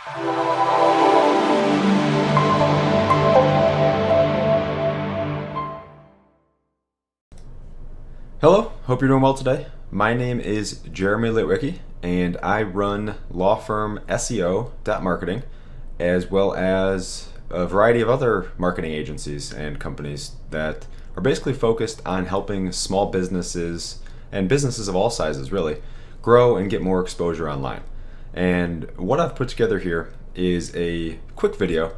Hello, hope you're doing well today. My name is Jeremy Litwicki, and I run law firm SEO.marketing, as well as a variety of other marketing agencies and companies that are basically focused on helping small businesses and businesses of all sizes really grow and get more exposure online. And what I've put together here is a quick video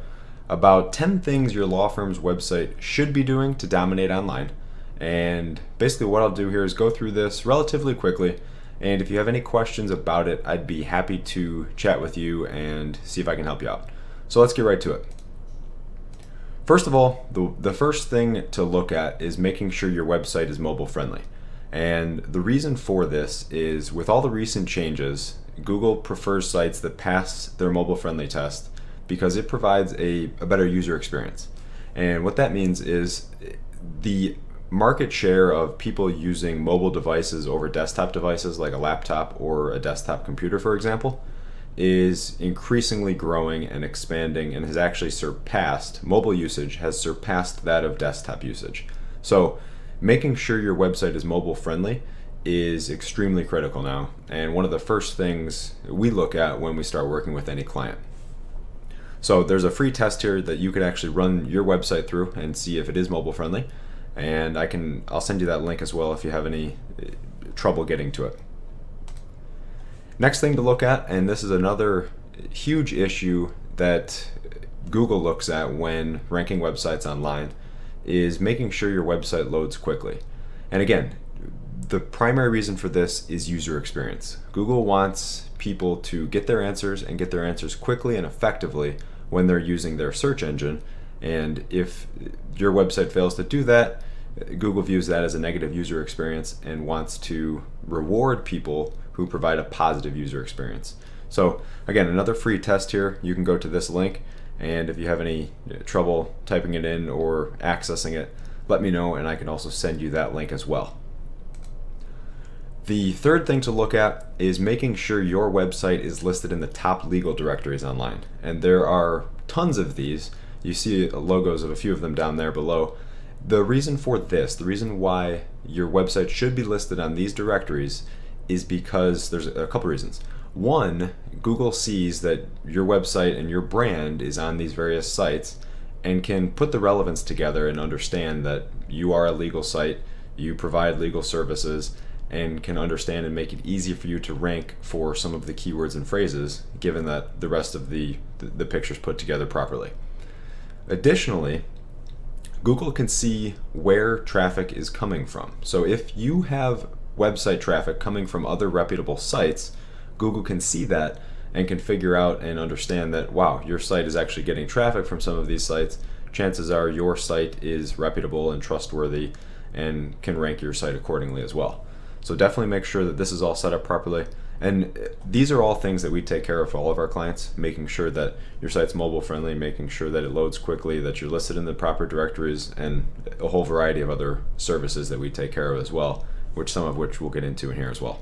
about 10 things your law firm's website should be doing to dominate online. And basically what I'll do here is go through this relatively quickly, and if you have any questions about it, I'd be happy to chat with you and see if I can help you out. So let's get right to it. First of all, the first thing to look at is making sure your website is mobile friendly. And the reason for this is with all the recent changes, Google prefers sites that pass their mobile friendly test because it provides a better user experience. And what that means is the market share of people using mobile devices over desktop devices like a laptop or a desktop computer, for example, is increasingly growing and expanding and has actually surpassed, mobile usage has surpassed that of desktop usage. So making sure your website is mobile friendly is extremely critical now, and one of the first things we look at when we start working with any client. So there's a free test here that you could actually run your website through and see if it is mobile friendly. And I'll send you that link as well if you have any trouble getting to it. Next thing to look at, and this is another huge issue that Google looks at when ranking websites online, is making sure your website loads quickly. And again, the primary reason for this is user experience. Google wants people to get their answers and get their answers quickly and effectively when they're using their search engine. And if your website fails to do that, Google views that as a negative user experience and wants to reward people who provide a positive user experience. So again, another free test here. You can go to this link, and if you have any trouble typing it in or accessing it, let me know, and I can also send you that link as well. The third thing to look at is making sure your website is listed in the top legal directories online. And there are tons of these. You see logos of a few of them down there below. The reason for this, the reason why your website should be listed on these directories is because there's a couple reasons. One, Google sees that your website and your brand is on these various sites and can put the relevance together and understand that you are a legal site, you provide legal services, and can understand and make it easy for you to rank for some of the keywords and phrases, given that the rest of the picture's put together properly. Additionally, Google can see where traffic is coming from. So if you have website traffic coming from other reputable sites, Google can see that and can figure out and understand that, wow, your site is actually getting traffic from some of these sites. Chances are your site is reputable and trustworthy and can rank your site accordingly as well. So definitely make sure that this is all set up properly. And these are all things that we take care of for all of our clients, making sure that your site's mobile friendly, making sure that it loads quickly, that you're listed in the proper directories, and a whole variety of other services that we take care of as well, some of which we'll get into in here as well.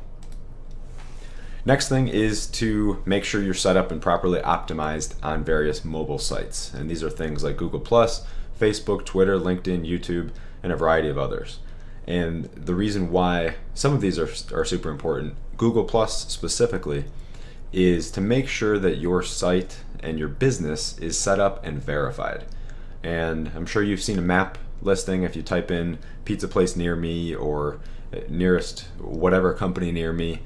Next thing is to make sure you're set up and properly optimized on various mobile sites. And these are things like Google+, Facebook, Twitter, LinkedIn, YouTube, and a variety of others. And the reason why some of these are super important, Google Plus specifically, is to make sure that your site and your business is set up and verified. And I'm sure you've seen a map listing. If you type in pizza place near me or nearest whatever company near me,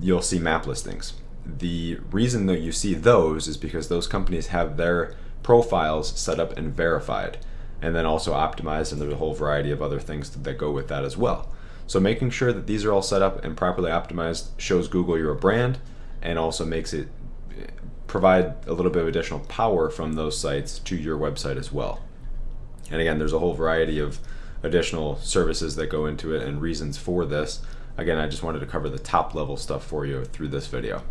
you'll see map listings. The reason that you see those is because those companies have their profiles set up and verified, and then also optimized, and there's a whole variety of other things that go with that as well. So making sure that these are all set up and properly optimized shows Google you're a brand, and also makes it provide a little bit of additional power from those sites to your website as well. And again, there's a whole variety of additional services that go into it and reasons for this. Again, I just wanted to cover the top level stuff for you through this video.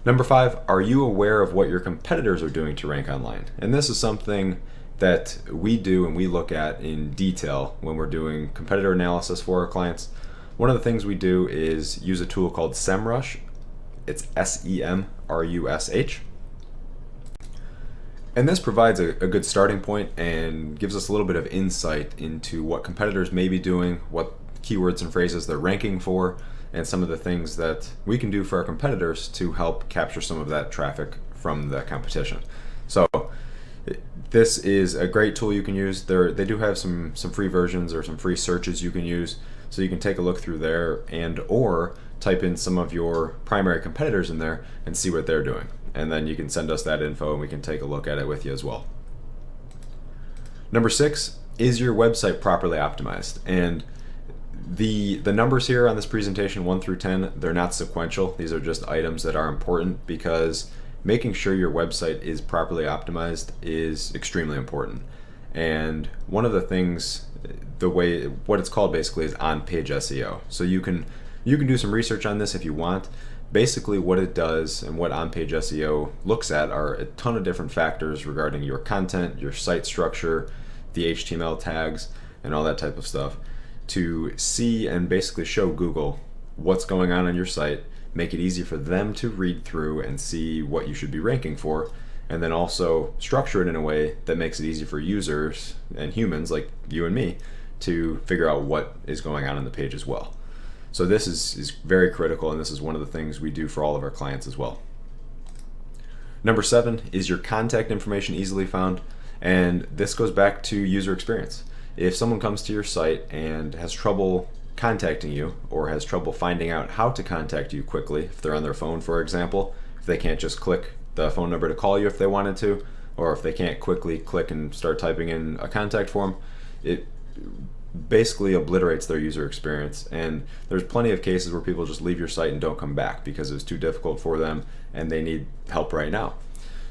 Number 5, are you aware of what your competitors are doing to rank online? And this is something that we do and we look at in detail when we're doing competitor analysis for our clients. One of the things we do is use a tool called SEMrush, It's SEMRUSH. And this provides a good starting point and gives us a little bit of insight into what competitors may be doing, what keywords and phrases they're ranking for, and some of the things that we can do for our competitors to help capture some of that traffic from the competition. So this is a great tool you can use. They do have some free versions or some free searches you can use, so you can take a look through there and or type in some of your primary competitors in there and see what they're doing. And then you can send us that info and we can take a look at it with you as well. Number 6, is your website properly optimized? And the numbers here on this presentation, 1 through 10, they're not sequential. These are just items that are important because making sure your website is properly optimized is extremely important. And one of the things, what it's called basically is on-page SEO. So you can do some research on this if you want. Basically what it does and what on-page SEO looks at are a ton of different factors regarding your content, your site structure, the HTML tags, and all that type of stuff to see and basically show Google what's going on your site, make it easy for them to read through and see what you should be ranking for, and then also structure it in a way that makes it easy for users and humans like you and me to figure out what is going on the page as well. So this is very critical, and this is one of the things we do for all of our clients as well. Number 7, is your contact information easily found? And this goes back to user experience. If someone comes to your site and has trouble contacting you or has trouble finding out how to contact you quickly, if they're on their phone, for example, if they can't just click the phone number to call you if they wanted to, or if they can't quickly click and start typing in a contact form, it basically obliterates their user experience. And there's plenty of cases where people just leave your site and don't come back because it's too difficult for them and they need help right now.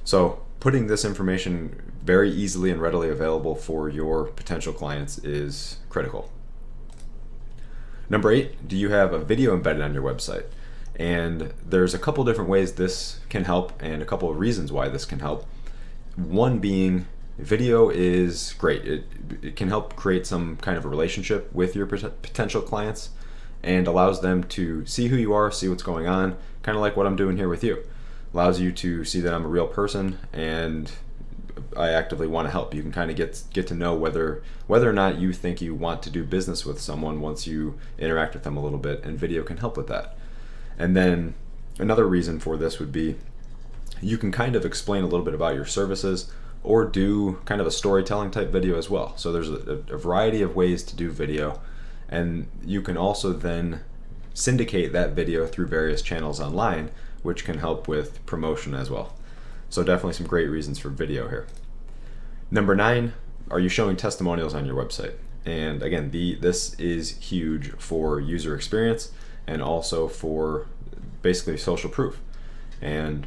So putting this information very easily and readily available for your potential clients is critical. Number 8, do you have a video embedded on your website? And there's a couple different ways this can help and a couple of reasons why this can help. One being, video is great. It can help create some kind of a relationship with your potential clients and allows them to see who you are, see what's going on, kind of like what I'm doing here with you. Allows you to see that I'm a real person and I actively want to help. You can kind of get to know whether or not you think you want to do business with someone once you interact with them a little bit, and video can help with that. And then another reason for this would be you can kind of explain a little bit about your services or do kind of a storytelling type video as well. So there's a variety of ways to do video, and you can also then syndicate that video through various channels online, which can help with promotion as well. So definitely some great reasons for video here. Number 9, are you showing testimonials on your website? And again, this is huge for user experience and also for basically social proof. And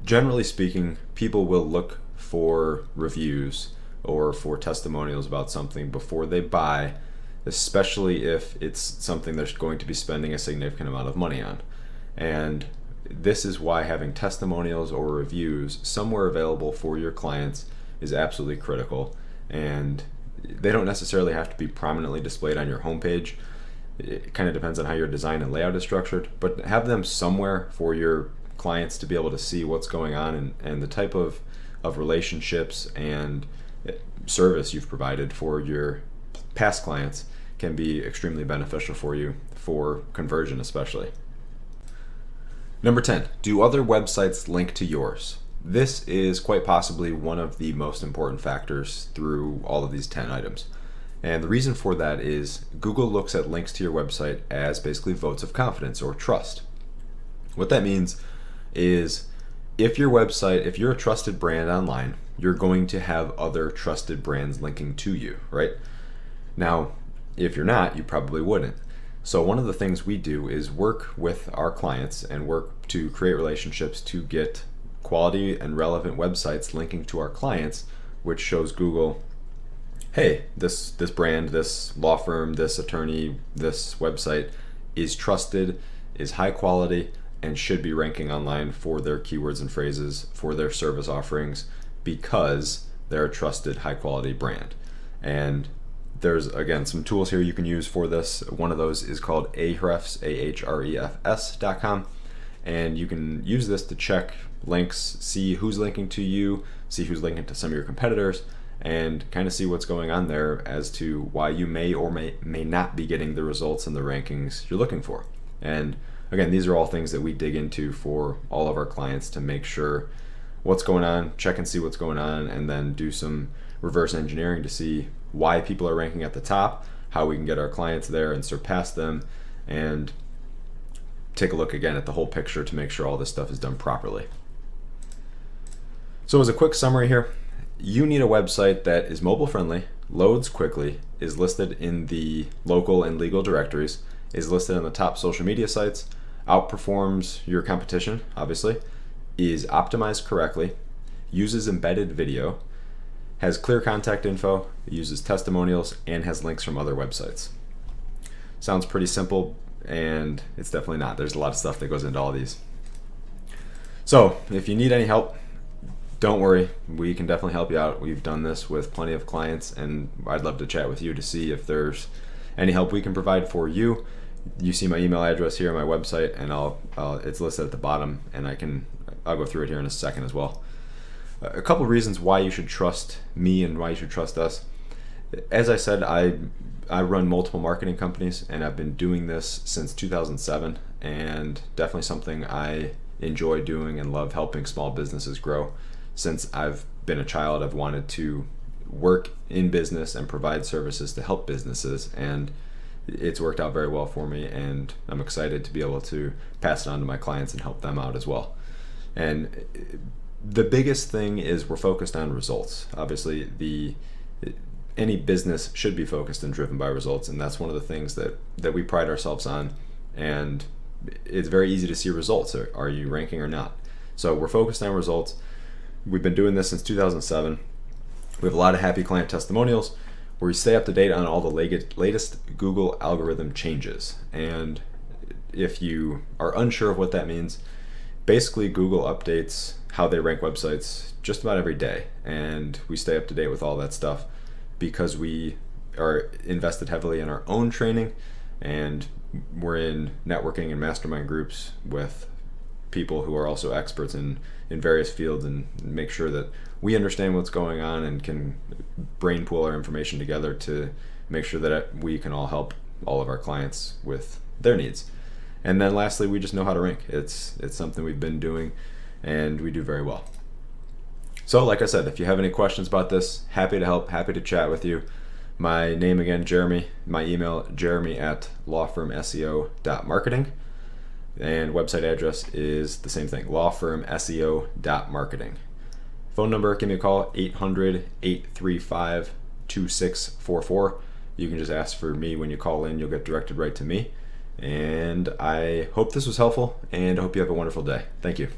generally speaking, people will look for reviews or for testimonials about something before they buy, especially if it's something they're going to be spending a significant amount of money on. And this is why having testimonials or reviews somewhere available for your clients is absolutely critical. And they don't necessarily have to be prominently displayed on your homepage. It kind of depends on how your design and layout is structured, but have them somewhere for your clients to be able to see what's going on and the type of relationships and service you've provided for your past clients can be extremely beneficial for you for conversion especially. Number 10, do other websites link to yours? This is quite possibly one of the most important factors through all of these 10 items. And the reason for that is Google looks at links to your website as basically votes of confidence or trust. What that means is if you're a trusted brand online, you're going to have other trusted brands linking to you, right? Now, if you're not, you probably wouldn't. So one of the things we do is work with our clients and work to create relationships to get quality and relevant websites linking to our clients, which shows Google, hey, this brand, this law firm, this attorney, this website is trusted, is high quality, and should be ranking online for their keywords and phrases, for their service offerings, because they're a trusted, high quality brand. And there's, again, some tools here you can use for this. One of those is called Ahrefs, Ahrefs.com. And you can use this to check links, see who's linking to you, see who's linking to some of your competitors, and kind of see what's going on there as to why you may or may not be getting the results and the rankings you're looking for. And again, these are all things that we dig into for all of our clients to make sure what's going on, check and see what's going on, and then do some reverse engineering to see why people are ranking at the top, how we can get our clients there and surpass them, and take a look again at the whole picture to make sure all this stuff is done properly. So as a quick summary here, you need a website that is mobile friendly, loads quickly, is listed in the local and legal directories, is listed on the top social media sites, outperforms your competition, obviously, is optimized correctly, uses embedded video, has clear contact info, uses testimonials, and has links from other websites. Sounds pretty simple, and it's definitely not. There's a lot of stuff that goes into all these. So if you need any help, don't worry, we can definitely help you out. We've done this with plenty of clients, and I'd love to chat with you to see if there's any help we can provide for you. You see my email address here on my website, and it's listed at the bottom, and I'll go through it here in a second as well. A couple reasons why you should trust me and why you should trust us. As I said, I run multiple marketing companies, and I've been doing this since 2007, and definitely something I enjoy doing and love helping small businesses grow. Since I've been a child, I've wanted to work in business and provide services to help businesses, and it's worked out very well for me, and I'm excited to be able to pass it on to my clients and help them out as well. And the biggest thing is we're focused on results. Obviously, any business should be focused and driven by results, and that's one of the things that we pride ourselves on, and it's very easy to see results. Are you ranking or not? So we're focused on results. We've been doing this since 2007. We have a lot of happy client testimonials where we stay up to date on all the latest Google algorithm changes. And if you are unsure of what that means, basically Google updates how they rank websites just about every day, and we stay up to date with all that stuff because we are invested heavily in our own training, and we're in networking and mastermind groups with people who are also experts in various fields, and make sure that we understand what's going on and can brain pool our information together to make sure that we can all help all of our clients with their needs. And then lastly, we just know how to rank. It's something we've been doing, and we do very well. So like I said, if you have any questions about this, happy to help, happy to chat with you. My name again, Jeremy. My email, jeremy@lawfirmseo.marketing. And website address is the same thing, lawfirmseo.marketing. Phone number, give me a call, 800-835-2644. You can just ask for me when you call in. You'll get directed right to me. And I hope this was helpful, and I hope you have a wonderful day. Thank you.